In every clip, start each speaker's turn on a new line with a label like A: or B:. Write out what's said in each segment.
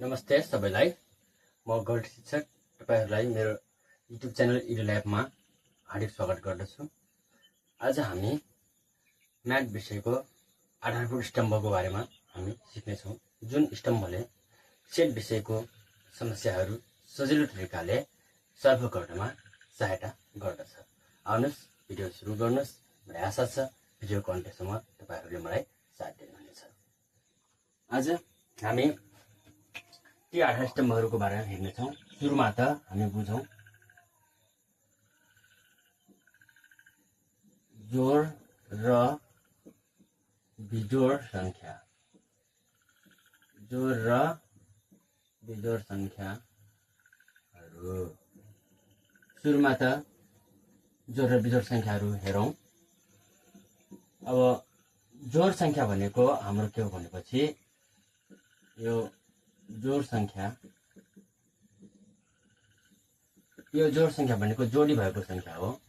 A: नमस्ते सबैलाई। म गौरी शिक्षक तपाईहरुलाई मेरो युट्युब च्यानल इडु ल्याबमा हार्दिक स्वागत गर्दछु। आज हामी म्याथ विषयको आधारभूत स्तम्भको बारेमा हामी सिक्नेछौँ, जुन स्तम्भले सेट विषयको समस्याहरू सजिलो तरिकाले सल्भ गर्नमा सहायता गर्दछ। आउनुहोस् भिडियो सुरु गर्नुहोस्। मलाई आशा छ भिडियोको अन्त्यसम्म तपाईहरुले मलाई साथ दिनुहुनेछ। आज हामी ती आधार स्तम्भहरूको बारेमा हेर्नेछौँ। सुरुमा त हामी बुझौँ जोड र बिजोड संख्या। जोड र बिजोड संख्याहरू। सुरुमा त जोड र बिजोड संख्याहरू हेरौँ। अब जोड संख्या भनेको हाम्रो के हो भनेपछि यो जोड संख्या, यो जोड संख्या भनेको जोडी भएको संख्या हो।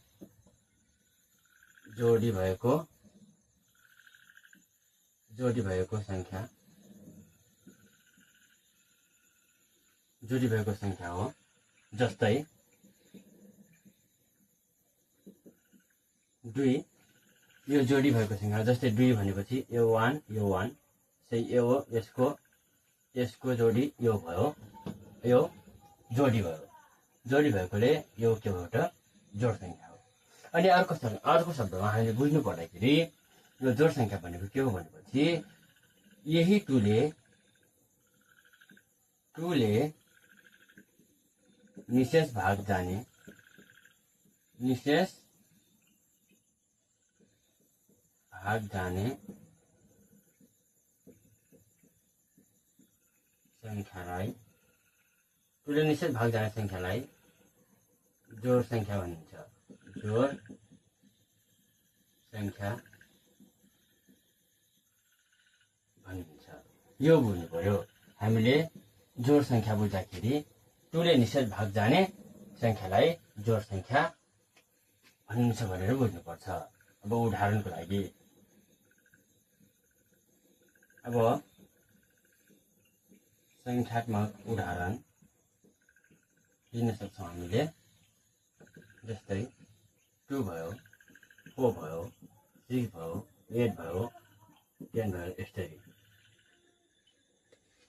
A: जोडी भएको संख्या, जोडी भएको संख्या हो। जस्तै 2 यो जोडी भएको संख्या हो। जस्तै 2 भनेपछि यो 1 सही यो हो। यसको जोडी यो भयो, यो जोडी भयो। जोडी भएकोले यो के हो त जोड संख्या हो। अनि अर्को शब्दमा हामीले बुझ्नु पर्दाखेरि यो जोड संख्या भनेको के हो भनेपछि यही 2 ले निशेष भाग जाने संख्यालाई, 2 ले निशेष भाग जाने संख्यालाई जोड संख्या भनिन्छ। जोड संख्या भनिन्छ। यो बुझ्नु पर्यो। हामीले जोड संख्या बुझ्दाखेरि 2 ले निशेष भाग जाने संख्यालाई जोड संख्या भनिन्छ भनेर बुझ्नुपर्छ। अब उदाहरणको लागि अब संख्यात्मक उदाहरण दिन सक्छौँ हामीले। जस्तै 2 भयो, 4 भयो, 6 भयो, 8 भयो, 10 भयो। यसरी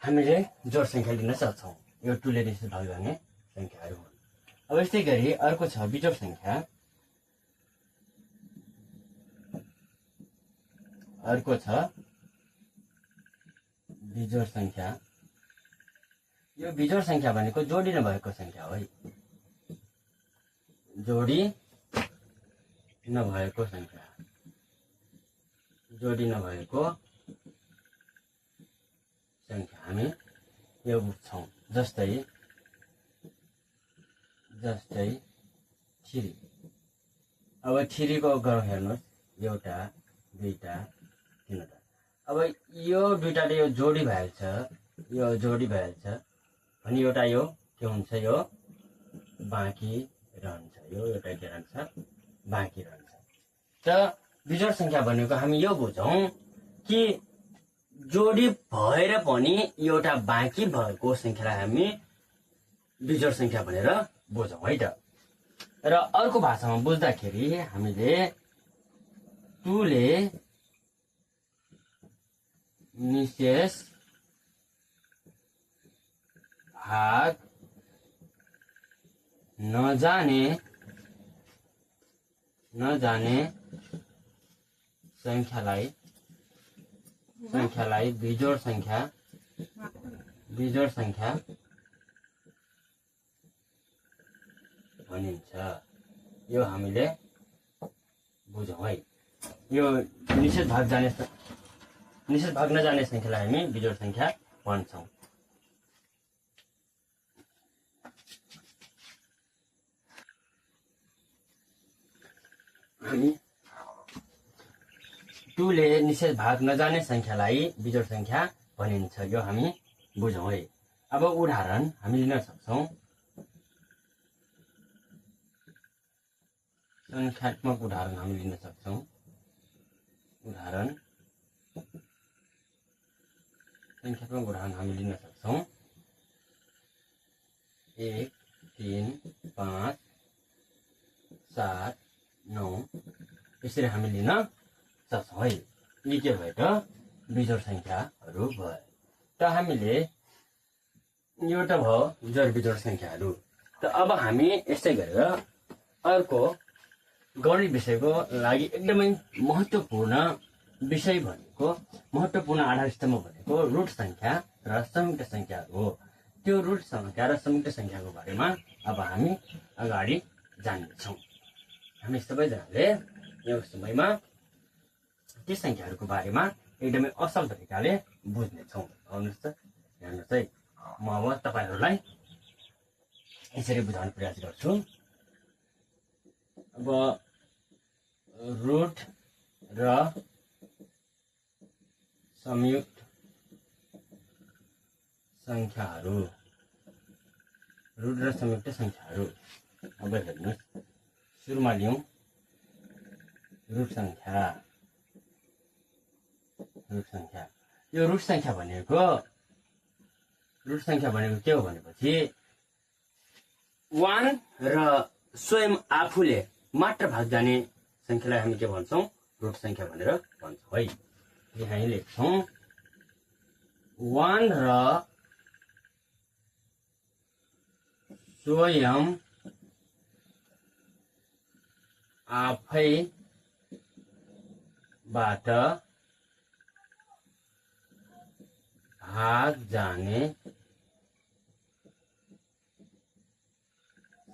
A: हामीले जोड संख्या लिन सक्छौँ। यो 2 ले निशेष भाग जाने संख्याहरू हुन्। अब यस्तै गरी अर्को छ बिजोड संख्या। अर्को छ बिजोड संख्या। यो बिजोड संख्या भनेको जोडी नभएको संख्या हो। जोडी नभएको संख्या, जोडी नभएको संख्या हामी यो बुझ्छौँ। जस्तै 3। अब 3 को गरौँ हेर्नुहोस्, एउटा, दुईटा, तीनवटा। अब यो दुईटाले यो जोडी भएछ, यो जोडी भएछ अनि एउटा यो के हुन्छ, यो बाँकी रहन्छ। यो एउटा के रहन्छ, बाँकी रहन्छ। त बिजोड संख्या भनेको हामी यो बुझौँ कि जोडी भएर पनि एउटा बाँकी भएको संख्यालाई हामी बिजोड संख्या भनेर बुझौँ है त। र अर्को भाषामा बुझ्दाखेरि हामीले 2 ले निशेष भाग नजाने संख्यालाई बिजोड संख्या भनिन्छ। यो हामीले बुझौँ है। यो निशेष भाग नजाने संख्यालाई हामी बिजोड संख्या भन्छौँ। हामी 2 ले निशेष भाग नजाने संख्यालाई बिजोड संख्या भनिन्छ। यो हामी बुझौँ है। अब उदाहरण हामी लिन सक्छौँ। संख्यात्मक उदाहरण हामी लिन सक्छौँ। संख्यात्मक उदाहरण हामी लिन सक्छौँ। 1 3 5 7 9 यसरी हामी लिन सक्छौँ है। यी के भयो त बिजोड संख्याहरू भयो। त हामीले यो त भयो जोड बिजोड संख्याहरू। त अब हामी यस्तै गरेर अर्को गणित विषयको लागि एकदमै महत्त्वपूर्ण विषय भनेको महत्त्वपूर्ण आधारस्तम्भ भनेको रुट संख्या र संयुक्त संख्याहरू हो। त्यो रुट संख्या र संयुक्त संख्याको बारेमा अब हामी अगाडि जान्नेछौँ। हामी सबैजनाले यो समयमा ती संख्याहरूको बारेमा एकदमै असल तरिकाले बुझ्नेछौँ। आउनुहोस् त हेर्नुहोस् है, म अब तपाईँहरूलाई यसरी बुझाउने प्रयास गर्छु। अब रुट र संयुक्त संख्याहरू, रुट र संयुक्त संख्याहरू। अब हेर्नुहोस्, सुरुमा लिउँ रुट संख्या। रुट संख्या, यो रुट संख्या भनेको के हो भनेपछि 1 र स्वयं आफूले मात्र भाग जाने संख्यालाई हामी के भन्छौँ? रुट संख्या भनेर भन्छौँ है। यहाँ लेख्छौँ 1 र स्वयं आफैबाट भाग जाने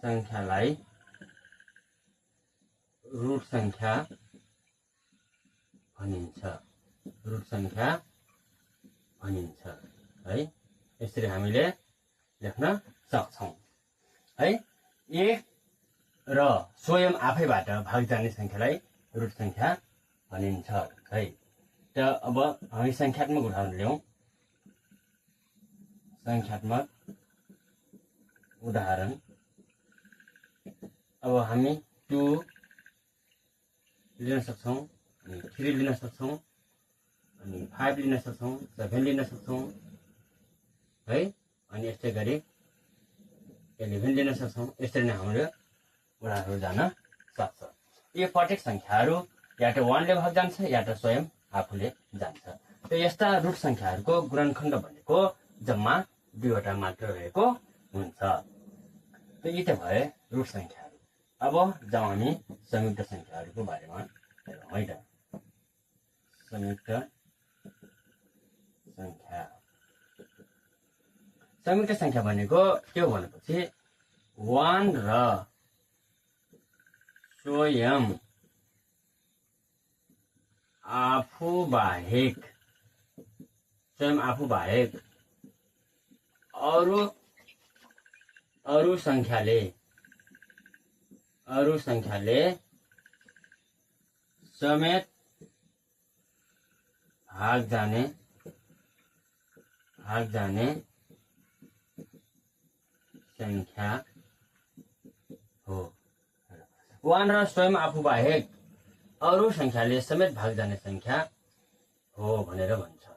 A: संख्यालाई रुट संख्या भनिन्छ। रुट संख्या भनिन्छ है। यसरी हामीले लेख्न सक्छौँ है। 1 र स्वयं आफैबाट भाग जाने संख्यालाई रुट संख्या भनिन्छ है। त अब हामी संख्यात्मक उदाहरण लियौँ। संख्यात्मक उदाहरण, अब हामी 2 लिन सक्छौँ, अनि 3 लिन सक्छौँ, अनि 5 लिन सक्छौँ, 7 लिन सक्छौँ है। अनि यस्तै गरी 11 लिन सक्छौँ। यसरी नै हाम्रो उदाहरणहरू जान सक्छ। यो प्रत्येक संख्याहरू या त 1 ले भाग जान्छ या त स्वयं आफूले जान्छ। त यस्ता रुट संख्याहरूको गुणनखण्ड भनेको जम्मा 2 वटा मात्र रहेको हुन्छ। त यी त भए रुट संख्याहरू। अब जाउँ हामी संयुक्त संख्याहरूको बारेमा हेरौँ है त। संयुक्त संख्या, संयुक्त संख्या भनेको के हो भनेपछि 1 र स्वयं आफू बाहेक अरू संख्याले समेत भाग जाने संख्या हो। 1 र स्वयं आफू बाहेक अरू संख्याले समेत भाग जाने संख्या हो भनेर भन्छ।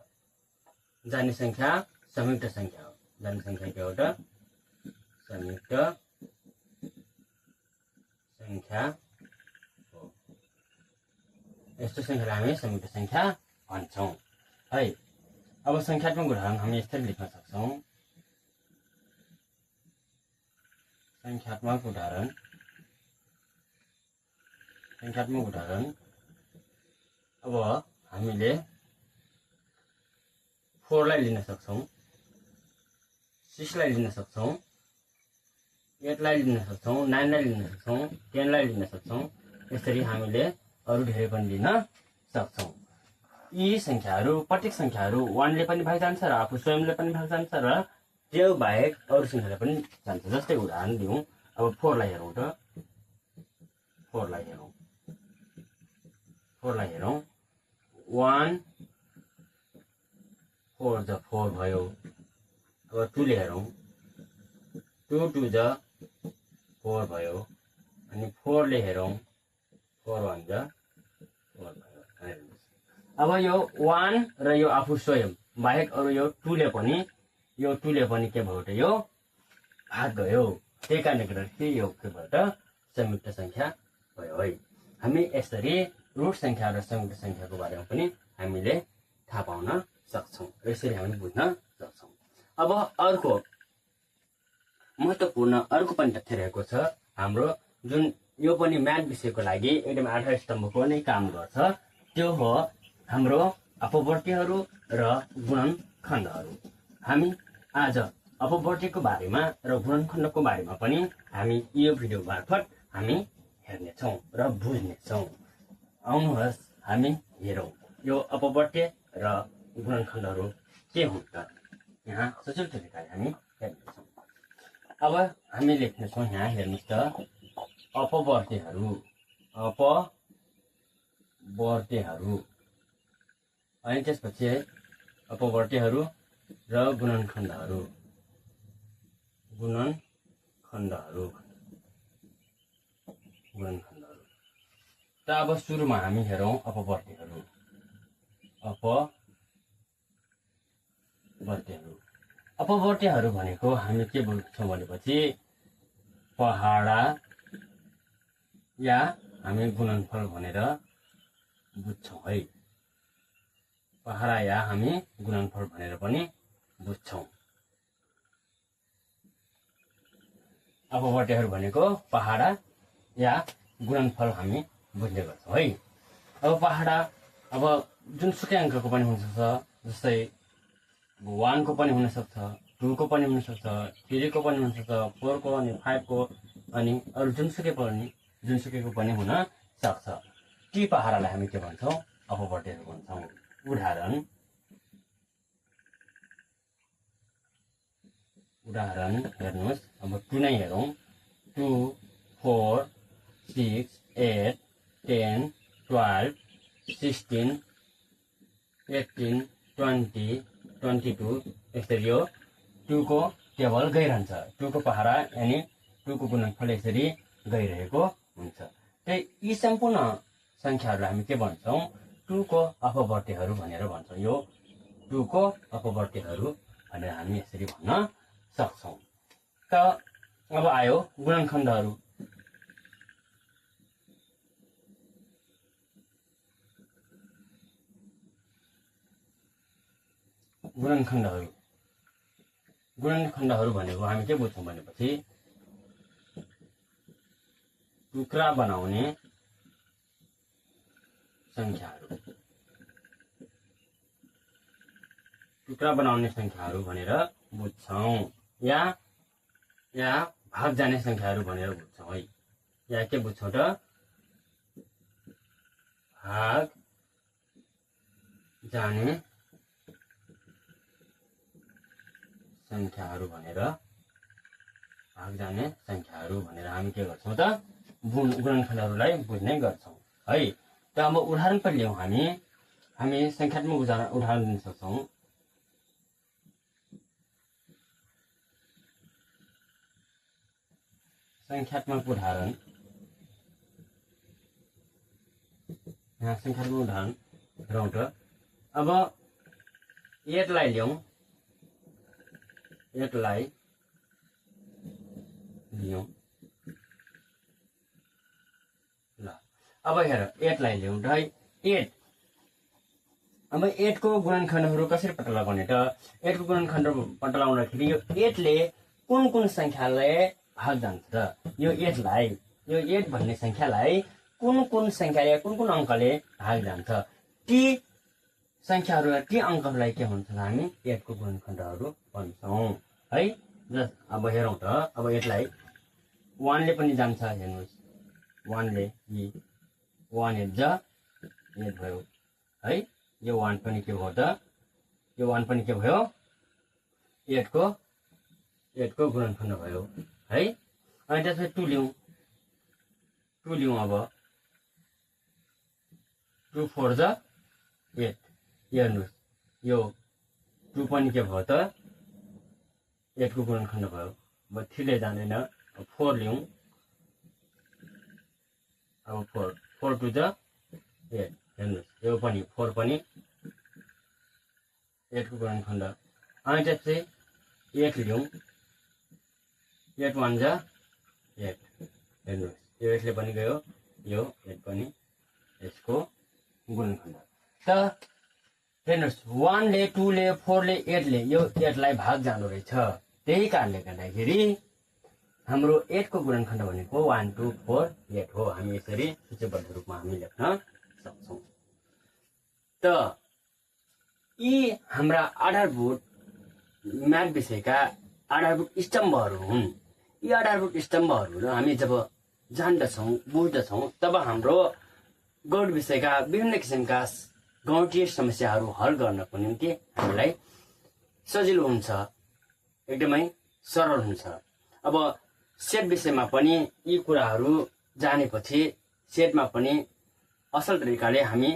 A: जाने संख्या संयुक्त संख्या हो। जाने संख्या के हो त? संयुक्त संख्या हो। यस्तो संख्यालाई हामी संयुक्त संख्या भन्छौँ है। अब संख्यात्मक उदाहरण हामी यसरी लेख्न सक्छौँ। संख्यात्मक उदाहरण अब हामीले 4 लाई लिन सक्छौँ, 6 लाई लिन सक्छौँ, 8 लाई लिन सक्छौँ, 9 लाई लिन सक्छौँ, 10 लाई लिन सक्छौँ। यसरी हामीले अरू धेरै पनि लिन सक्छौँ। यी संख्याहरू, प्रत्येक संख्याहरू 1 ले पनि भाग जान्छ र आफू स्वयंले पनि भाग जान्छ र त्यो बाहेक अरू संख्याले पनि जान्छ। जस्तै उदाहरण दिउँ, अब 4 लाई हेरौँ त। 4 लाई हेरौँ। 1 4 जा 4 भयो। अब 2 ले हेरौँ। 2 2 जा 4 भयो। अनि 4 ले हेरौँ। 4 1 जा 4 भयो। अब यो 1 र यो आफू स्वयं बाहेक अरू यो 2 ले पनि के भयो त? यो भाग गयो, त्यही कारणले गर्दाखेरि यो के भयो त संयुक्त संख्या भयो है। हामी यसरी रुट संख्या र संयुक्त संख्याको बारेमा पनि हामीले थाहा पाउन सक्छौं, यसरी हामी बुझ्न सक्छौं। अब अर्को महत्त्वपूर्ण अर्को पनि तथ्य रहेको छ हाम्रो, जुन यो पनि म्याथ विषयको लागि एकदम आधार स्तम्भको नै काम गर्छ, त्यो हो हाम्रो अपवर्तीहरू र गुणनखण्डहरू। हामी आज अपवर्तीको बारेमा र गुणनखण्डको बारेमा पनि हामी यो भिडियो मार्फत हामी हेर्नेछौँ र बुझ्नेछौँ। आउनुहोस् हामी हेरौँ यो अपवर्त्य र गुणनखण्डहरू के हुन् त। यहाँ सजिलो तरिकाले हामी हेर्नेछौँ। अब हामी लेख्नेछौँ, यहाँ हेर्नुहोस् त, अपवर्त्यहरू अनि त्यसपछि अपवर्त्यहरू र गुणनखण्डहरू त अब सुरुमा हामी हेरौँ अपवर्त्यहरू। अपवर्त्यहरू भनेको हामी के बुझ्छौँ भनेपछि पहाडा या हामी गुणनफल भनेर बुझ्छौँ है। पहाडा या हामी गुणनफल भनेर पनि बुझ्छौँ। अपवर्त्यहरू भनेको पहाडा या गुणनफल हामी बुझ्ने गर्छौँ है। अब पहाडा अब जुनसुकै अङ्कको पनि हुनसक्छ, जस्तै 1 को पनि हुनसक्छ, 2 को पनि हुनसक्छ, 3 को पनि हुनसक्छ, 4 को अनि 5 को अनि अरू जुनसुकैको पनि हुन सक्छ। ती पहाडालाई हामी के भन्छौँ? अपवर्त्यहरू भन्छौँ। उदाहरण हेर्नुहोस्, अब 2 नै हेरौँ। 2, 4, 6, 8, 10, 12, 16, 18, 20, 22 यसरी यो 2 को टेबल गइरहन्छ। 2 को पहाडा यानि 2 को गुणनफल यसरी गइरहेको हुन्छ। त्यही यी सम्पूर्ण संख्याहरूलाई हामी के भन्छौँ? 2 को अपवर्त्यहरू भनेर भन्छौँ। यो 2 को अपवर्त्यहरू भनेर हामी यसरी भन्न सक्छौँ। त अब आयो गुणनखण्डहरू। गुणनखण्डहरू भनेको हामी के बुझ्छौँ भनेपछि टुक्रा बनाउने संख्याहरू भनेर बुझ्छौँ, या भाग जाने संख्याहरू भनेर बुझ्छौँ है। या के बुझ्छौँ त? भाग जाने संख्याहरू भनेर हामी के गर्छौँ त? गुणनखण्डहरूलाई बुझ्ने गर्छौँ है। त अब उदाहरण पनि लियौँ हामी संख्यात्मक उदाहरण दिन सक्छौँ। संख्यात्मक उदाहरण हेरौँ त। अब 8 लाई लियौँ। ल अब हेर 8 लाई लियौँ है। 8 अब 8 को गुणनखण्डहरू कसरी पत्ता लगाउने त? 8 को गुणनखण्ड पत्ता लगाउँदाखेरि यो 8 ले कुन संख्याले भाग जान्छ त? यो 8 भन्ने संख्यालाई कुन संख्याले कुन अङ्कले भाग जान्छ? ती संख्याहरू ती अङ्कहरूलाई के भन्छौँ हामी? 8 को गुणनखण्डहरू भन्छौँ है। अब हेरौँ त। अब 8 लाई 1 ले पनि जान्छ। हेर्नुहोस्, 1 ले 1 8 जा 8 भयो है। यो 1 पनि के भयो त? यो 1 पनि के भयो? 8 को गुणनखण्ड भयो है। अनि त्यसपछि 2 लियौँ। अब 2 4 जा 8। हेर्नुहोस्, यो 2 पनि के भयो त? 8 को गुणनखण्ड भयो। अब 3 ले जाँदैन। 4 लियौँ। अब 4 2 जा 8। हेर्नुहोस्, यो पनि 4 पनि 8 को गुणनखण्ड। अनि त्यसपछि 8 लियौँ। 8 1 जा 8 हेर्नुहोस् यो 8ले पनि गयो यो 8 पनि यसको गुणनखण्ड त हेर्नुहोस् 1 ले 2 ले 4 ले 8 ले यो 8 लाई भाग जानु रहेछ त्यही कारणले गर्दाखेरि हाम्रो 8 को गुणनखण्ड भनेको 1 2 4 8 हो हामी यसरी सूचीबद्ध रूपमा हामी लेख्न सक्छौं त यी हाम्रा आधारभूत म्याथ विषयका आधारभूत स्तम्भहरू हुन् यी आधारभूत स्तम्भहरू हामी जब जान्दछौं बुझ्दछौं तब हाम्रो गौड विषयका विभिन्न किसिमका गणितीय समस्याहरू हल गर्नको निम्ति हामीलाई सजिलो हुन्छ एकदमै सरल हुन्छ अब सेट विषयमा पनि यी कुराहरू जानेपछि सेटमा पनि असल तरिकाले हामी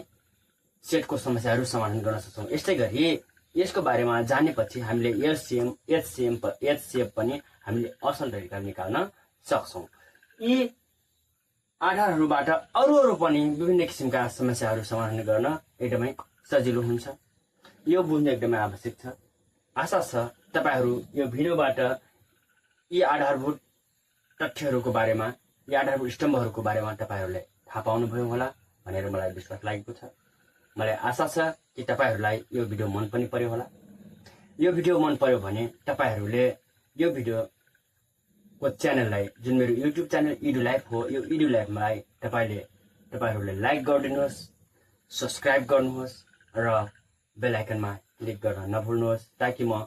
A: सेटको समस्याहरू समाधान गर्न सक्छौं यस्तै गरी यसको बारेमा जानेपछि हामीले एलसीएम एचसीएफ पनि हामीले असल तरिकाले निकाल्न सक्छौं यी आधारहरूबाट अरू पनि विभिन्न किसिमका समस्याहरू समाधान गर्न एकदमै सजिलो हुन्छ यो बुझ्न एकदमै आवश्यक छ आशा छ तपाईहरू यो भिडियोबाट यी आधारभूत तथ्यहरूको बारेमा यी आधारभूत स्तम्भहरूको बारेमा तपाईहरूले थाहा पाउनुभयो होला भनेर मलाई विश्वास लागेको छ मलाई आशा छ कि तपाईहरूलाई यो भिडियो मन पनि पर्यो होला यो भिडियो मन पर्यो भने तपाईहरूले यो भिडियोको च्यानललाई जुन मेरो युट्युब च्यानल इडु लाइफ हो यो इडु लाइफलाई तपाईहरूले लाइक गरिदिनुहोस् सब्स्क्राइब गर्नुहोस् र बेल आइकनमा क्लिक गर्न नभुल्नुहोस् ताकि म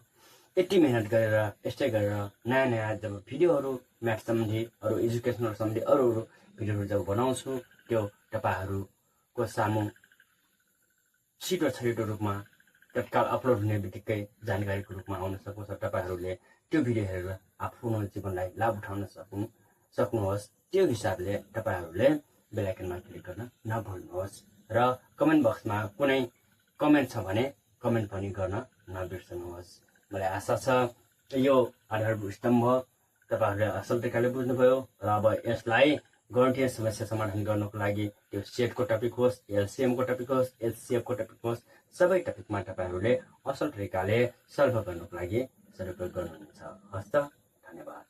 A: यति मेहनत गरेर यस्तै गरेर नयाँ जब भिडियोहरू म्याथ सम्बन्धी अरू एजुकेसनल सम्बन्धी अरू भिडियोहरू जब बनाउँछु त्यो तपाईहरूको सामु छिटो रूपमा तत्काल अपलोड हुने बित्तिकै जानकारीको रूपमा आउन सकोस् र तपाईहरूले त्यो भिडियो हेरेर आफ्नो जीवनलाई लाभ उठाउन सक्नुहोस् त्यो हिसाबले तपाईहरूले बेल आइकनमा क्लिक गर्न नभुल्नुहोस् र कमेन्ट बक्समा कुनै कमेन्ट छ भने कमेन्ट पनि गर्न नबिर्सनुहोस् मलाई आशा छ यो आधारभूत स्तम्भ तपाईहरूले असल तरिकाले बुझ्नुभयो र अब यसलाई गणितीय समस्या समाधान गर्नको लागि त्यो सेटको टपिक होस् एलसीएमको टपिक होस् एचसीएफको टपिक होस् सबै टपिकमा तपाईहरूले असल तरिकाले सल्भ गर्नको लागि सहयोग गर्नुहुन्छ हस्त धन्यवाद।